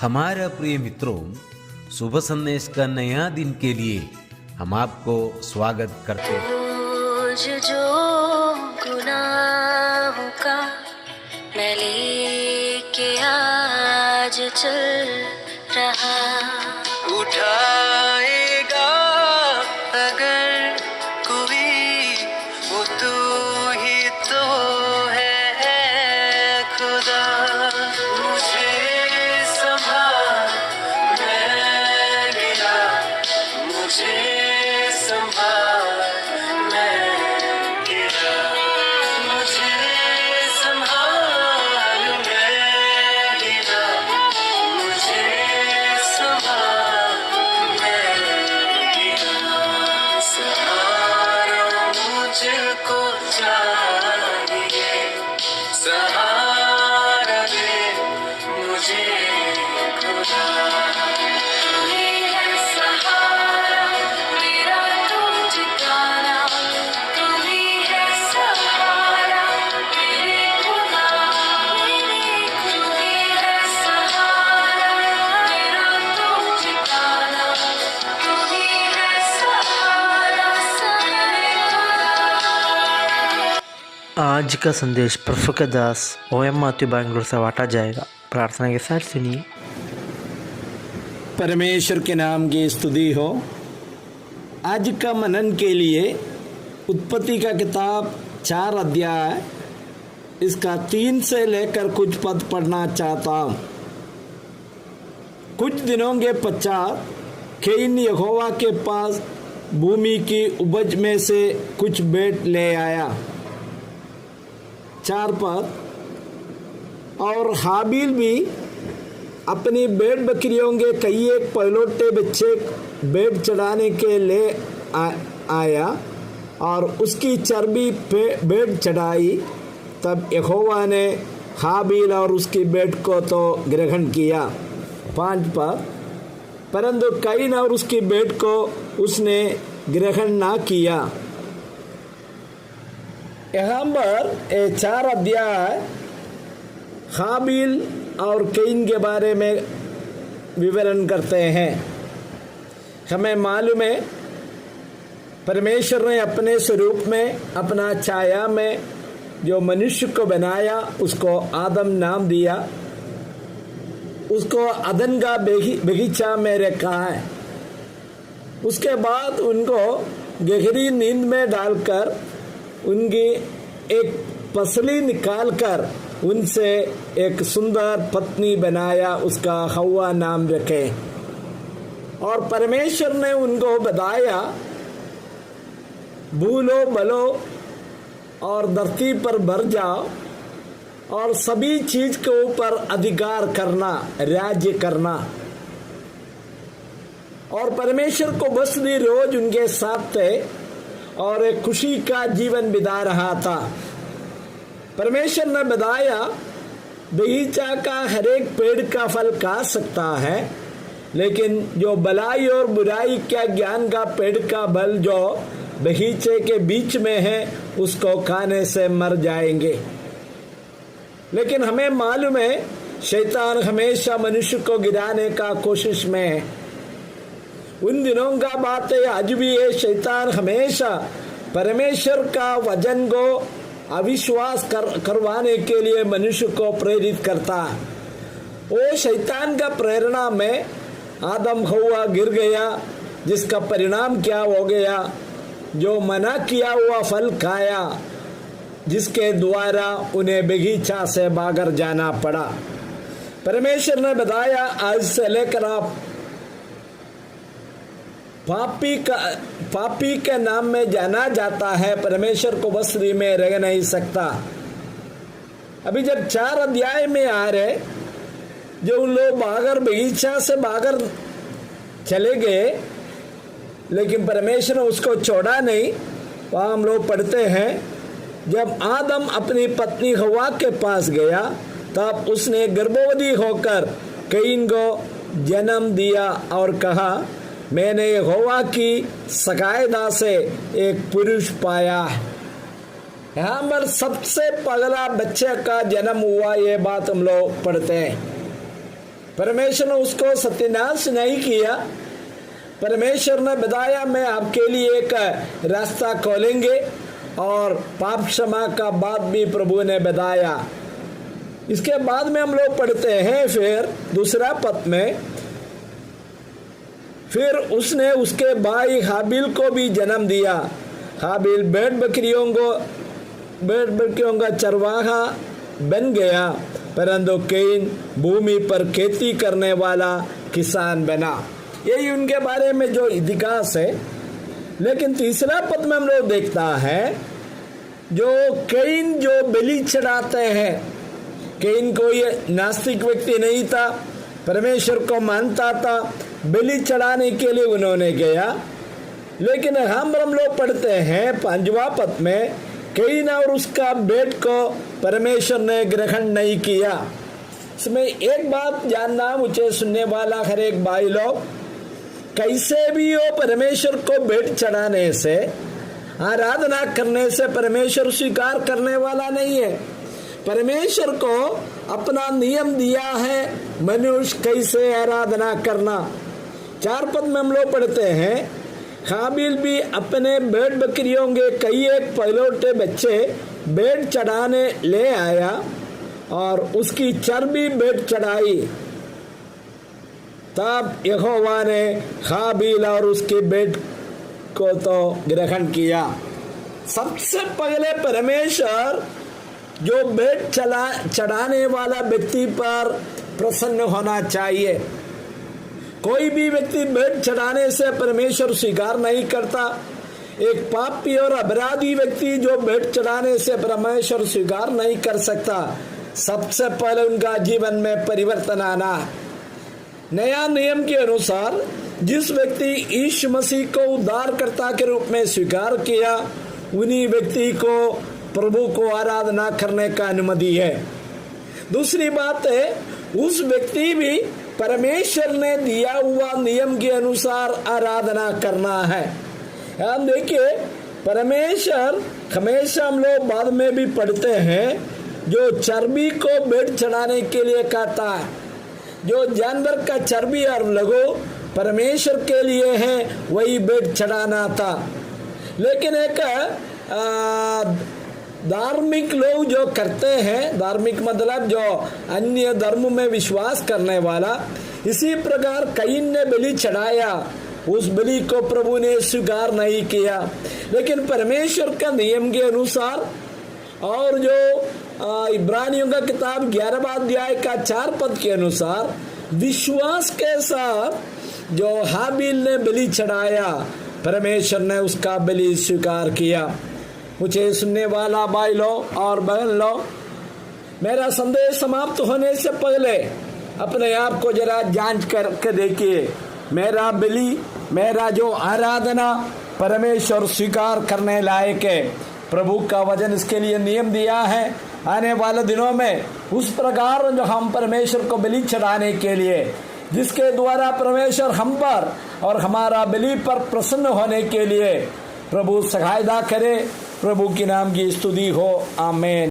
हमारे प्रिय मित्रों, शुभ संदेश का नया दिन के लिए हम आपको स्वागत करते हैं। बोझ जो गुनाहों का मैं लेके आज चल रहा, उठाएगा अगर कोई वो तू ही तो है खुदा। मुझे संभाल मैं गिरा, मुझे संभाल मैं गिरा, मुझे संभाल मैं गिरा, मुझे संभाल मैं गिरा। सहारा मुझको चाहिए, सहारा दे मुझे खुदा। आज का संदेश प्रफुल्ल दास OM माथ्यू बैंगलोर से बांटा जाएगा। प्रार्थना के साथ सुनिए। परमेश्वर के नाम की स्तुति हो। आज का मनन के लिए उत्पत्ति का किताब 4 अध्याय, इसका 3 से लेकर कुछ पद पढ़ना चाहता हूँ। कुछ दिनों के पश्चात कैन यहोवा के पास भूमि की उपज में से कुछ भेंट ले आया। 4 पद। और हाबिल भी अपनी भेड़ बकरियों के कई एक पहलौठे बच्चे भेंट चढ़ाने के लिए आया और उसकी चर्बी पे भेंट चढ़ाई। तब यहोवा ने हाबिल और उसकी भेंट को तो ग्रहण किया। 5 पद। परंतु कैन और उसकी भेंट को उसने ग्रहण ना किया। यहाँ पर 4 अध्याय हाबिल और कैन के बारे में विवरण करते हैं। हमें मालूम है परमेश्वर ने अपने स्वरूप में, अपना छाया में जो मनुष्य को बनाया उसको आदम नाम दिया। उसको अदन का बगीचा में रखा है। उसके बाद उनको गहरी नींद में डालकर उनकी एक पसली निकालकर उनसे एक सुंदर पत्नी बनाया, उसका हव्वा नाम रखे। और परमेश्वर ने उनको बताया, भूलो बलो और धरती पर भर जाओ और सभी चीज के ऊपर अधिकार करना, राज्य करना। और परमेश्वर को बस भी रोज उनके साथ थे और एक खुशी का जीवन बिता रहा था। परमेश्वर ने बताया, बगीचा का हर एक पेड़ का फल खा सकता है, लेकिन जो भलाई और बुराई का ज्ञान का पेड़ का फल जो बगीचे के बीच में है उसको खाने से मर जाएंगे। लेकिन हमें मालूम है शैतान हमेशा मनुष्य को गिराने का कोशिश में है। उन दिनों का बात है, आज भी है। शैतान हमेशा परमेश्वर का वचन को अविश्वास करवाने के लिए मनुष्य को प्रेरित करता है। वो शैतान का प्रेरणा में आदम हव्वा गिर गया, जिसका परिणाम क्या हो गया? जो मना किया हुआ फल खाया, जिसके द्वारा उन्हें बगीचा से भागर जाना पड़ा। परमेश्वर ने बताया, आज से लेकर आप पापी के नाम में जाना जाता है, परमेश्वर को बस्ती में रह नहीं सकता। अभी जब 4 अध्याय में आ रहे, जो उन लोग भागर बगीचा से भागर चले गए, लेकिन परमेश्वर ने उसको छोड़ा नहीं। वहाँ हम लोग पढ़ते हैं, जब आदम अपनी पत्नी हव्वा के पास गया तब उसने गर्भवती होकर कैन को जन्म दिया और कहा, मैंने यहोवा की सकायदा से एक पुरुष पाया है। यहाँ पर सबसे पहला बच्चे का जन्म हुआ, ये बात हम लोग पढ़ते हैं। परमेश्वर ने उसको सत्यानाश नहीं किया। परमेश्वर ने बताया मैं आपके लिए एक रास्ता खोलेंगे, और पाप क्षमा का बात भी प्रभु ने बताया। इसके बाद में हम लोग पढ़ते हैं फिर दूसरा पद में, फिर उसने उसके भाई हाबिल को भी जन्म दिया। हाबिल भेड़ बकरियों का चरवाहा बन गया, परंतु कैन भूमि पर खेती करने वाला किसान बना। यही उनके बारे में जो इतिहास है। लेकिन तीसरा पद में हम लोग देखता है जो कैन जो बलि चढ़ाते हैं। कैन कोई नास्तिक व्यक्ति नहीं था, परमेश्वर को मानता था, बलि चढ़ाने के लिए उन्होंने गया। लेकिन हम लोग पढ़ते हैं 5वां पद में, कैन और उसका बेट को परमेश्वर ने ग्रहण नहीं किया। इसमें एक बात जानना मुझे सुनने वाला हर एक भाई लोग, कैसे भी हो परमेश्वर को भेंट चढ़ाने से, आराधना करने से परमेश्वर स्वीकार करने वाला नहीं है। परमेश्वर को अपना नियम दिया है मनुष्य कैसे आराधना करना। 4 पद में हम लोग पढ़ते हैं, हाबिल भी अपने भेड़ बकरियों के कई एक पहलौठे बच्चे भेंट चढ़ाने ले आया और उसकी चर्बी भेंट चढ़ाई। तब यहोवा ने हाबिल और उसके भेंट को तो ग्रहण किया। सबसे पहले परमेश्वर जो भेंट चढ़ाने वाला व्यक्ति पर प्रसन्न होना चाहिए। कोई भी व्यक्ति भेंट चढ़ाने से परमेश्वर स्वीकार नहीं करता। एक पापी और अपराधी व्यक्ति जो भेंट चढ़ाने से परमेश्वर स्वीकार नहीं कर सकता। सबसे पहले उनका जीवन में परिवर्तन आना। नया नियम के अनुसार जिस व्यक्ति यीशु मसीह को उद्धारकर्ता के रूप में स्वीकार किया, उन्हीं व्यक्ति को प्रभु को आराधना करने का अनुमति है। दूसरी बात है, उस व्यक्ति भी परमेश्वर ने दिया हुआ नियम के अनुसार आराधना करना है। हम देखिए, परमेश्वर हमेशा, हम लोग बाद में भी पढ़ते हैं, जो चर्बी को भेंट चढ़ाने के लिए कहता है। जो जानवर का चर्बी और लहू परमेश्वर के लिए है, वही भेंट चढ़ाना था। लेकिन एक धार्मिक लोग जो करते हैं, धार्मिक मतलब जो अन्य धर्म में विश्वास करने वाला, इसी प्रकार कैन ने बलि चढ़ाया, उस बलि को प्रभु ने स्वीकार नहीं किया। लेकिन परमेश्वर का नियम के अनुसार, और जो इब्रानियों का किताब 11वां अध्याय का 4 पद के अनुसार, विश्वास के साथ जो हाबिल ने बलि चढ़ाया, परमेश्वर ने उसका बलि स्वीकार किया। मुझे सुनने वाला भाई लो और बहन लो, मेरा संदेश समाप्त होने से पहले अपने आप को जरा जांच करके देखिए। मेरा बलि, मेरा जो आराधना परमेश्वर स्वीकार करने लायक है। प्रभु का वचन इसके लिए नियम दिया है। आने वाले दिनों में उस प्रकार जो हम परमेश्वर को बलि चढ़ाने के लिए, जिसके द्वारा परमेश्वर हम पर और हमारा बलि पर प्रसन्न होने के लिए प्रभु सहायता करे। प्रभु के नाम की स्तुति हो, आमीन।